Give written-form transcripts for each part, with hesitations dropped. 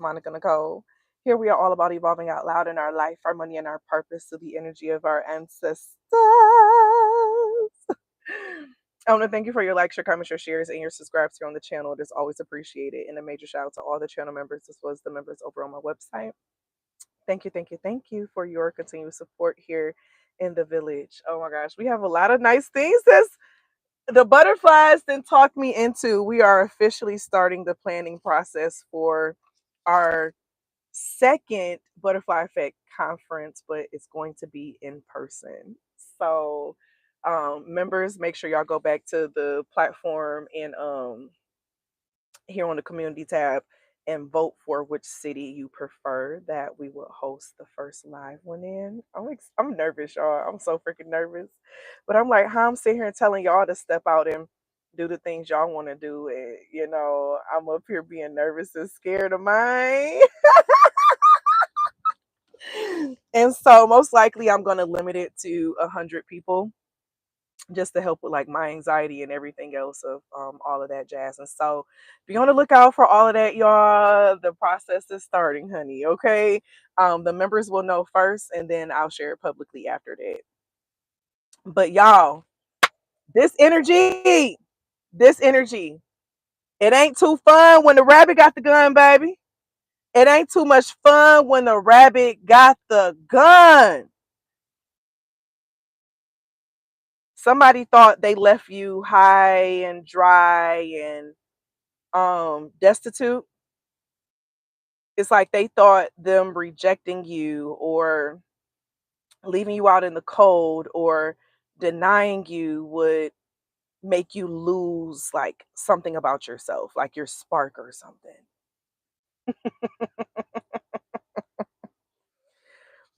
Monica Nicole. Here we are all about evolving out loud in our life, our money, and our purpose to the energy of our ancestors. I want to thank you for your likes, your comments, your shares, and your subscribes here on the channel. It is always appreciated. And a major shout out to all the channel members as well as the members over on my website. Thank you, thank you, thank you for your continued support here in the village. Oh my gosh, we have a lot of nice things that's the butterflies then talked me into. We are officially starting the planning process for our second Butterfly Effect conference, but it's going to be in person. So, members, make sure y'all go back to the platform and here on the community tab and vote for which city you prefer that we will host the first live one in. I'm nervous, y'all. I'm so freaking nervous. But I'm like, how I'm sitting here and telling y'all to step out and do the things y'all want to do. And, I'm up here being nervous and scared of mine. And so most likely I'm going to limit it to 100 people just to help with like my anxiety and everything else of all of that jazz. And so be on the lookout for all of that, y'all. The process is starting, honey. Okay. The members will know first and then I'll share it publicly after that. But y'all, this energy, it ain't too fun when the rabbit got the gun, baby. It ain't too much fun when the rabbit got the gun. Somebody thought they left you high and dry and destitute. It's like they thought them rejecting you or leaving you out in the cold or denying you would make you lose like something about yourself, like your spark or something.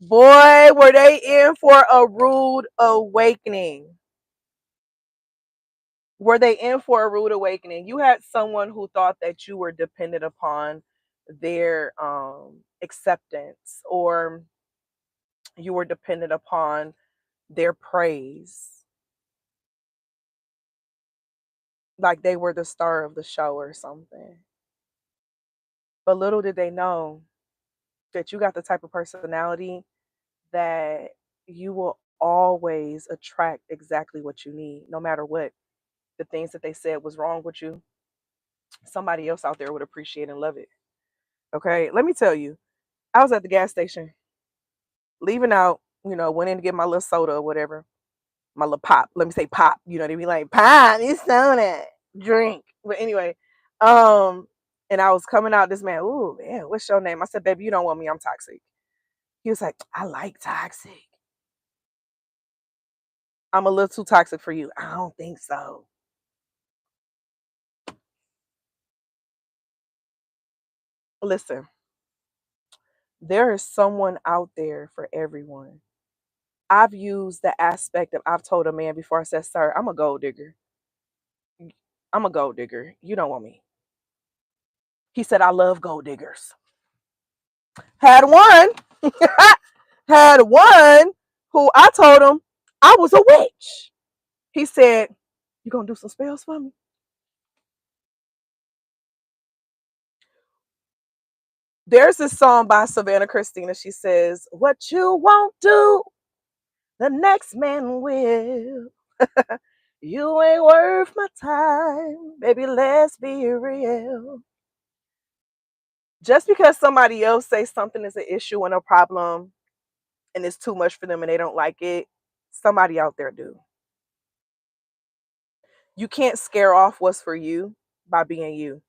Boy, were they in for a rude awakening. Were they in for a rude awakening? You had someone who thought that you were dependent upon their acceptance, or you were dependent upon their praise, like they were the star of the show or something. But little did they know that you got the type of personality that you will always attract exactly what you need, no matter what. The things that they said was wrong with you, somebody else out there would appreciate and love it. Okay, let me tell you, I was at the gas station, leaving out, went in to get my little soda or whatever, my little pop. Let me say pop. They be like, pop, it's soda, drink. But anyway, and I was coming out, this man, ooh, man, what's your name? I said, baby, you don't want me, I'm toxic. He was like, I like toxic. I'm a little too toxic for you. I don't think so. Listen, there is someone out there for everyone. I've used the aspect of, I've told a man before, I said, sir, I'm a gold digger. I'm a gold digger. You don't want me. He said, I love gold diggers. Had one, had one who I told him I was a witch. He said, you gonna do some spells for me? There's this song by Savannah Christina. She says, what you won't do, the next man will. You ain't worth my time. Baby, let's be real. Just because somebody else says something is an issue and a problem and it's too much for them and they don't like it, somebody out there do. You can't scare off what's for you by being you.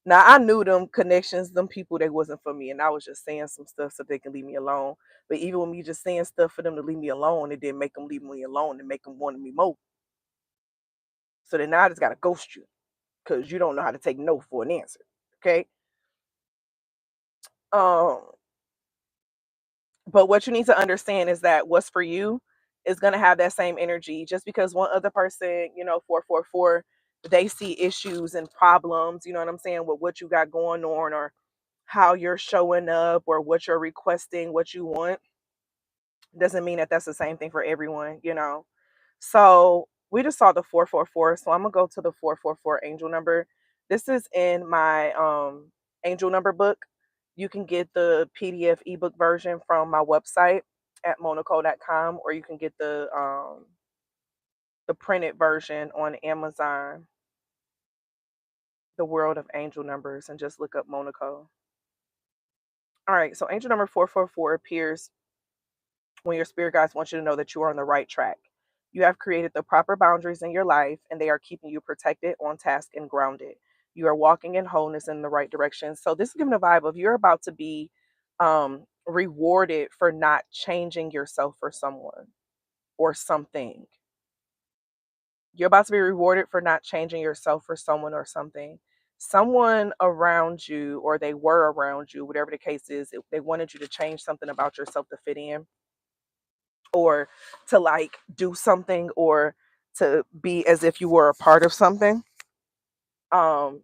Now, I knew them connections, them people, they wasn't for me, and I was just saying some stuff so they can leave me alone. But even when me just saying stuff for them to leave me alone, it didn't make them leave me alone and make them want me more. So then now I just got to ghost you because you don't know how to take no for an answer. Okay. Um, but what you need to understand is that what's for you is going to have that same energy. Just because one other person, 444, they see issues and problems, you know what I'm saying, with what you got going on or how you're showing up or what you're requesting, what you want, doesn't mean that that's the same thing for everyone. So we just saw the 444. So I'm going to go to the 444 angel number. This is in my angel number book. You can get the PDF ebook version from my website at monaco.com, or you can get the printed version on Amazon, The World of Angel Numbers, and just look up Monaco. All right, so angel number 444 appears when your spirit guides want you to know that you are on the right track. You have created the proper boundaries in your life, and they are keeping you protected, on task, and grounded. You are walking in wholeness in the right direction. So this is giving a vibe of you're about to be rewarded for not changing yourself for someone or something. You're about to be rewarded for not changing yourself for someone or something. Someone around you, or they were around you, whatever the case is, if they wanted you to change something about yourself to fit in, or to like do something, or to be as if you were a part of something. Um,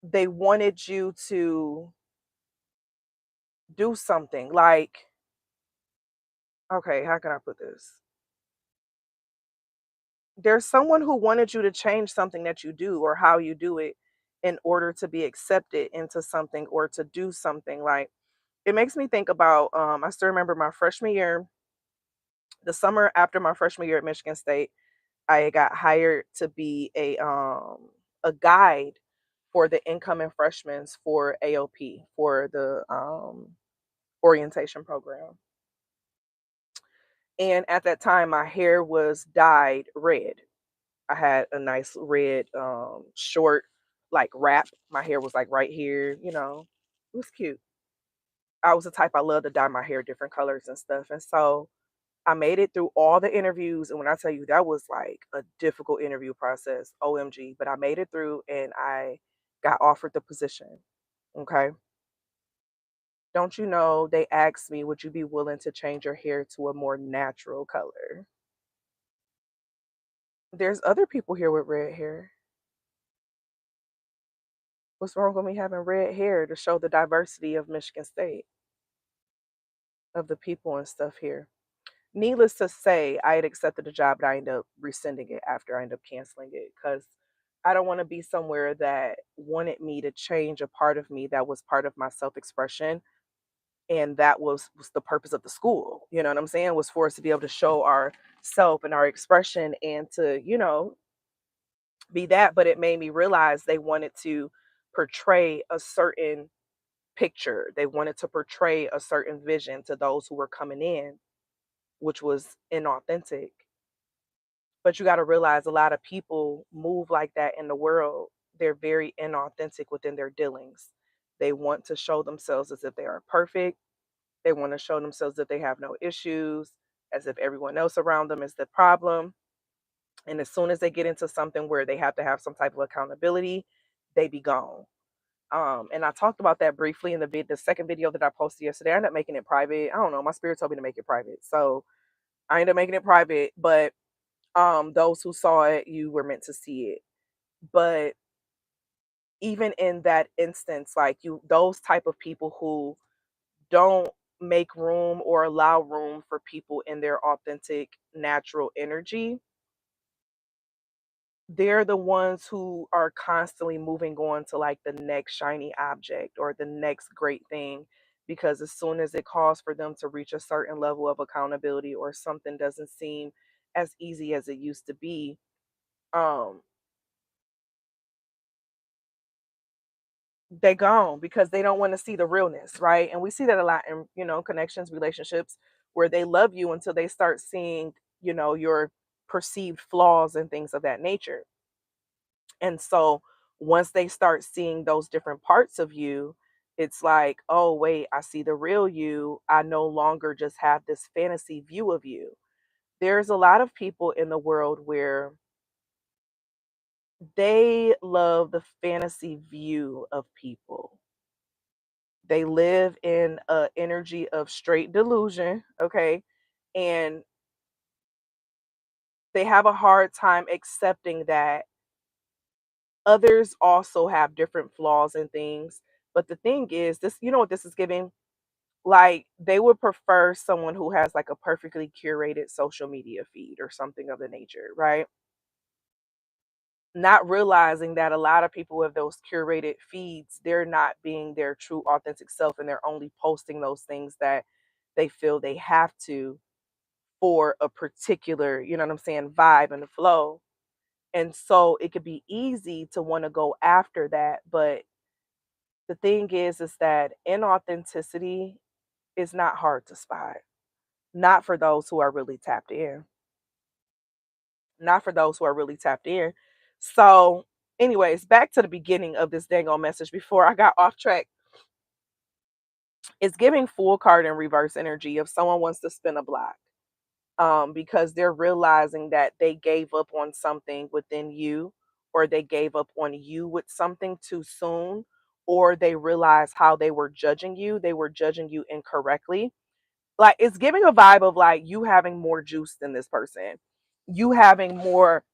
they wanted you to do something like, okay, how can I put this? There's someone who wanted you to change something that you do or how you do it in order to be accepted into something or to do something. Like, it makes me think about I still remember my freshman year, the summer after my freshman year at Michigan State. I got hired to be a guide for the incoming freshmen for AOP, for the orientation program. And at that time my hair was dyed red. I had a nice red short like wrap. My hair was like right here, you know. It was cute. I was the type, I love to dye my hair different colors and stuff. And so I made it through all the interviews, and when I tell you that was like a difficult interview process, OMG, but I made it through and I got offered the position. Okay. Don't you know, they asked me, would you be willing to change your hair to a more natural color? There's other people here with red hair. What's wrong with me having red hair to show the diversity of Michigan State, of the people and stuff here? Needless to say, I had accepted the job, but I ended up rescinding it after I ended up canceling it because I don't want to be somewhere that wanted me to change a part of me that was part of my self expression. And that was the purpose of the school. You know what I'm saying? Was for us to be able to show our self and our expression and to, be that. But it made me realize they wanted to portray a certain picture. They wanted to portray a certain vision to those who were coming in, which was inauthentic. But you gotta realize a lot of people move like that in the world. They're very inauthentic within their dealings. They want to show themselves as if they are perfect. They want to show themselves that they have no issues, as if everyone else around them is the problem. And as soon as they get into something where they have to have some type of accountability, they be gone. And I talked about that briefly in the second video that I posted yesterday. I ended up making it private. I don't know. My spirit told me to make it private, so I ended up making it private. But those who saw it, you were meant to see it. But even in that instance, like, you, those type of people who don't make room or allow room for people in their authentic natural energy, they're the ones who are constantly moving on to like the next shiny object or the next great thing, because as soon as it calls for them to reach a certain level of accountability, or something doesn't seem as easy as it used to be, um they gone because they don't want to see the realness, right? And we see that a lot in, connections, relationships, where they love you until they start seeing, your perceived flaws and things of that nature. And so once they start seeing those different parts of you, it's like, oh wait, I see the real you. I no longer just have this fantasy view of you. There's a lot of people in the world where they love the fantasy view of people. They live in a energy of straight delusion, okay? And they have a hard time accepting that others also have different flaws and things. But the thing is, this, you know what this is giving? Like, they would prefer someone who has like a perfectly curated social media feed or something of the nature, right? not realizing that a lot of people with those curated feeds, they're not being their true authentic self, and they're only posting those things that they feel they have to for a particular, you know what I'm saying, vibe and the flow. And so it could be easy to want to go after that. But the thing is that inauthenticity is not hard to spot. Not for those who are really tapped in. Not for those who are really tapped in. So, anyways, back to the beginning of this dang on message before I got off track. It's giving full card in reverse energy if someone wants to spin a block. Because they're realizing that they gave up on something within you, or they gave up on you with something too soon, or they realize how they were judging you. They were judging you incorrectly. Like, it's giving a vibe of like you having more juice than this person, you having more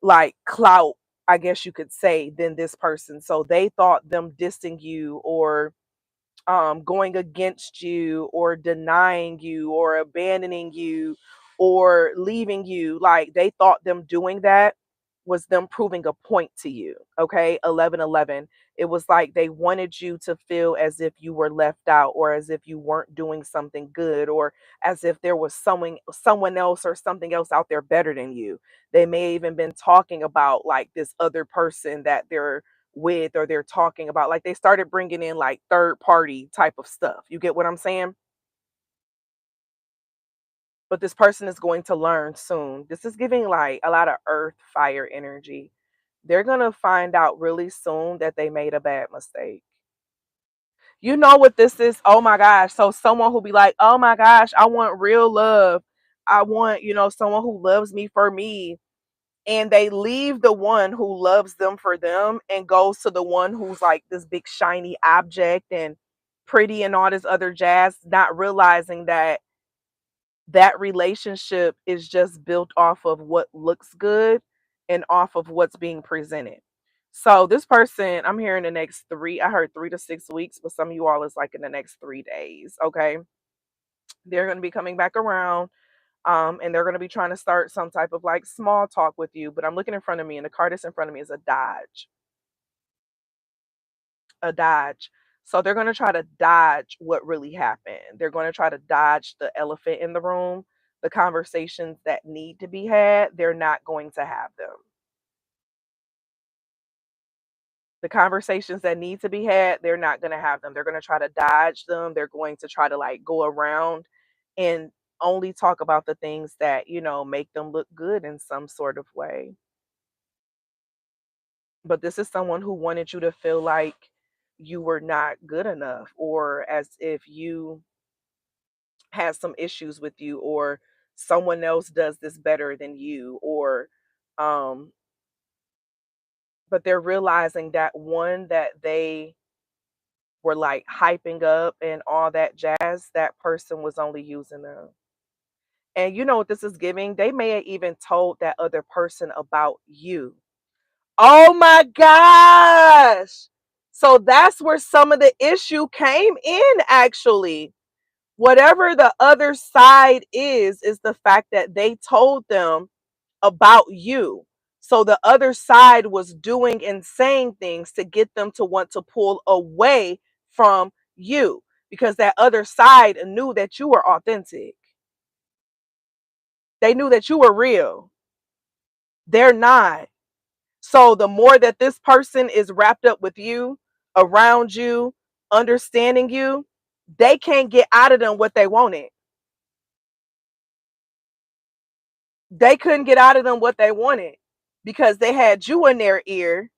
like clout, I guess you could say, than this person. So they thought them dissing you, or going against you, or denying you, or abandoning you, or leaving you, like they thought them doing that was them proving a point to you. Okay, 1111. It was like they wanted you to feel as if you were left out, or as if you weren't doing something good, or as if there was someone else or something else out there better than you. They may even been talking about like this other person that they're with, or they're talking about, like they started bringing in like third party type of stuff. You get what I'm saying? But this person is going to learn soon. This is giving like a lot of earth fire energy. They're going to find out really soon that they made a bad mistake. You know what this is? Oh my gosh. So someone who be like, "Oh my gosh, I want real love. I want, someone who loves me for me." And they leave the one who loves them for them and goes to the one who's like this big shiny object and pretty and all this other jazz, not realizing that that relationship is just built off of what looks good and off of what's being presented. So this person, I'm here in the next I heard 3 to 6 weeks, but some of you all is like in the next 3 days. Okay. They're going to be coming back around, and they're going to be trying to start some type of like small talk with you. But I'm looking in front of me, and the card that's in front of me is a dodge, a dodge. So they're going to try to dodge what really happened. They're going to try to dodge the elephant in the room, the conversations that need to be had. They're not going to have them. The conversations that need to be had, they're not going to have them. They're going to try to dodge them. They're going to try to like go around and only talk about the things that, make them look good in some sort of way. But this is someone who wanted you to feel like you were not good enough, or as if you had some issues with you, or someone else does this better than you, or um but they're realizing that one that they were like hyping up and all that jazz, that person was only using them. And you know what this is giving? They may have even told that other person about you. Oh my gosh. So that's where some of the issue came in, actually. Whatever the other side is the fact that they told them about you. So the other side was doing and saying things to get them to want to pull away from you, because that other side knew that you were authentic. They knew that you were real. They're not. So the more that this person is wrapped up with you, around you, understanding you, they can't get out of them what they wanted. They couldn't get out of them what they wanted because they had you in their ear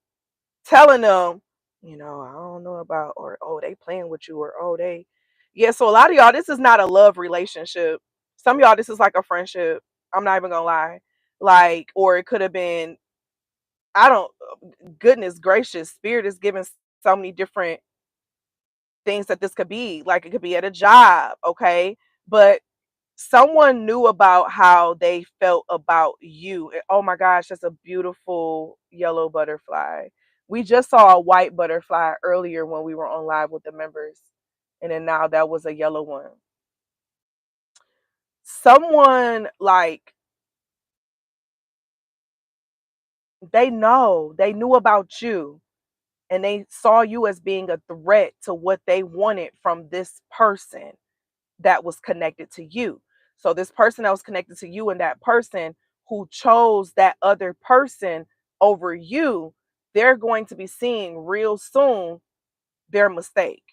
telling them, I don't know about, or oh, they playing with you, or oh, they, yeah. So a lot of y'all, this is not a love relationship. Some of y'all, this is like a friendship. I'm not even gonna lie. Like, or it could have been, I don't, goodness gracious, spirit is giving so many different things that this could be. Like, it could be at a job, okay? But someone knew about how they felt about you. Oh my gosh, that's a beautiful yellow butterfly. We just saw a white butterfly earlier when we were on live with the members. And then now that was a yellow one. Someone like They know, they knew about you, and they saw you as being a threat to what they wanted from this person that was connected to you. So this person that was connected to you and that person who chose that other person over you, they're going to be seeing real soon their mistake.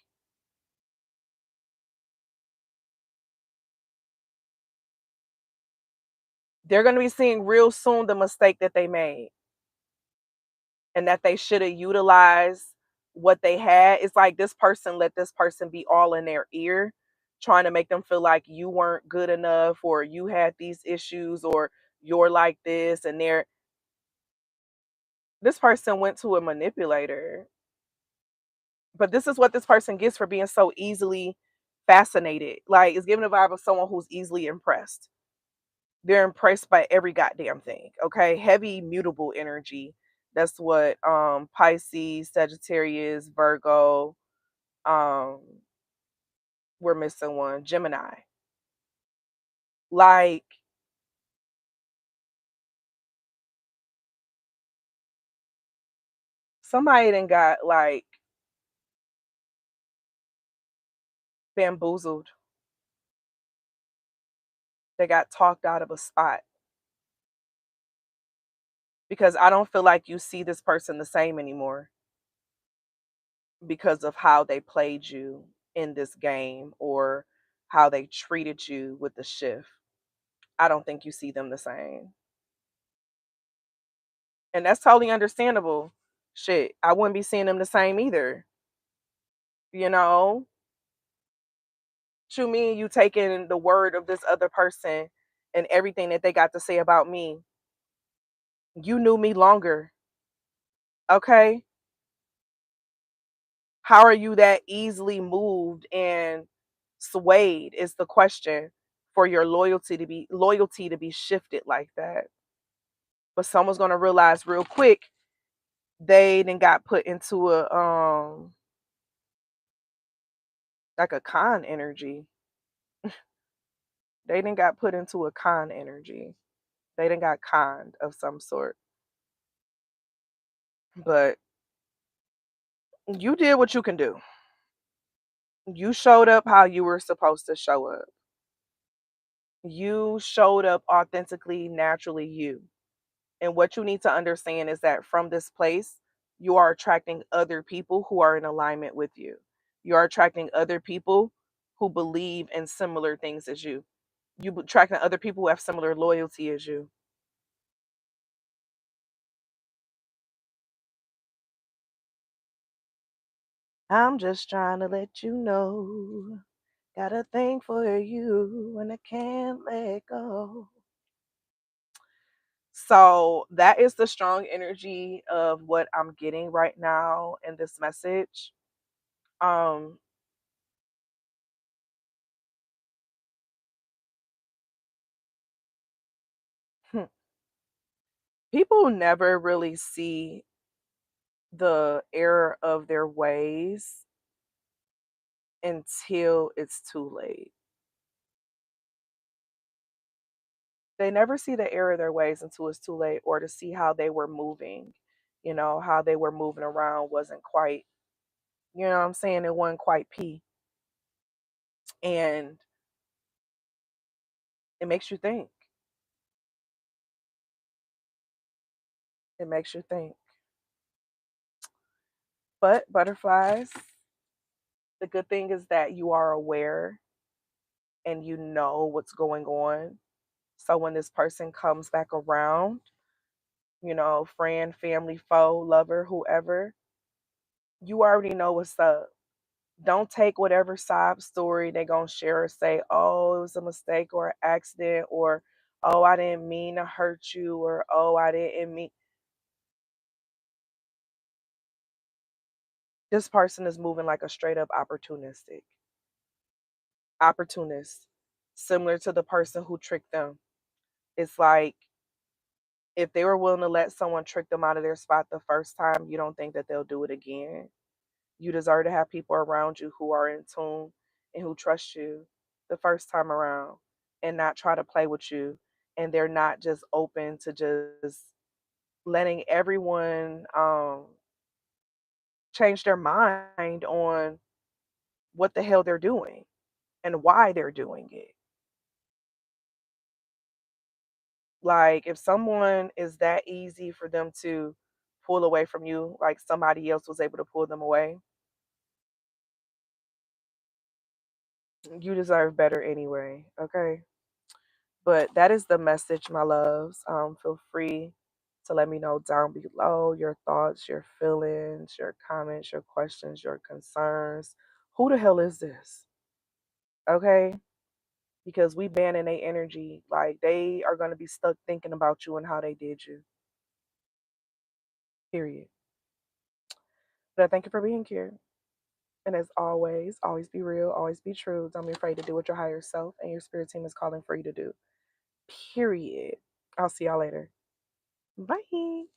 They're going to be seeing real soon the mistake that they made and that they should have utilized what they had. It's like this person let this person be all in their ear, trying to make them feel like you weren't good enough or you had these issues or you're like this and they're this person went to a manipulator. But this is what this person gets for being so easily fascinated. Like it's giving a vibe of someone who's easily impressed. They're impressed by every goddamn thing. Okay. Heavy mutable energy. That's what Pisces, Sagittarius, Virgo, um, we're missing one, Gemini. Like somebody done got like bamboozled. They got talked out of a spot because I don't feel like you see this person the same anymore because of how they played you in this game or how they treated you with the shift. I don't think you see them the same. And that's totally understandable. Shit, I wouldn't be seeing them the same either. You know, to me, you taking the word of this other person and everything that they got to say about me. You knew me longer. Okay. How are you that easily moved and swayed is the question for your loyalty to be shifted like that. But someone's gonna realize real quick they then got put into a like a con energy. They didn't got put into a con energy. They didn't got conned of some sort. But you did what you can do. You showed up how you were supposed to show up. You showed up authentically, naturally you. And what you need to understand is that from this place, you are attracting other people who are in alignment with you. You are attracting other people who believe in similar things as you. Attracting other people who have similar loyalty as you. I'm just trying to let you know. Got a thing for you and I can't let go. So that is the strong energy of what I'm getting right now in this message. Um, people never really see the error of their ways until it's too late. They never see the error of their ways until it's too late or to see how they were moving. How they were moving around wasn't quite, you know what I'm saying? It wasn't quite P. And it makes you think. It makes you think. But butterflies, the good thing is that you are aware and you know what's going on. So when this person comes back around, friend, family, foe, lover, whoever, you already know what's up. Don't take whatever sob story they're going to share or say, oh, it was a mistake or an accident, or, oh, I didn't mean to hurt you, or, oh, I didn't mean. This person is moving like a straight up opportunist, similar to the person who tricked them. It's like if they were willing to let someone trick them out of their spot the first time, you don't think that they'll do it again. You deserve to have people around you who are in tune and who trust you the first time around and not try to play with you. And they're not just open to just letting everyone change their mind on what the hell they're doing and why they're doing it. Like, if someone is that easy for them to pull away from you, like somebody else was able to pull them away, you deserve better anyway, okay? But that is the message, my loves. Feel free to let me know down below your thoughts, your feelings, your comments, your questions, your concerns. Who the hell is this? Okay? Because we banning their energy. Like, they are going to be stuck thinking about you and how they did you. Period. But I thank you for being here. And as always, always be real, always be true. Don't be afraid to do what your higher self and your spirit team is calling for you to do. Period. I'll see y'all later. Bye.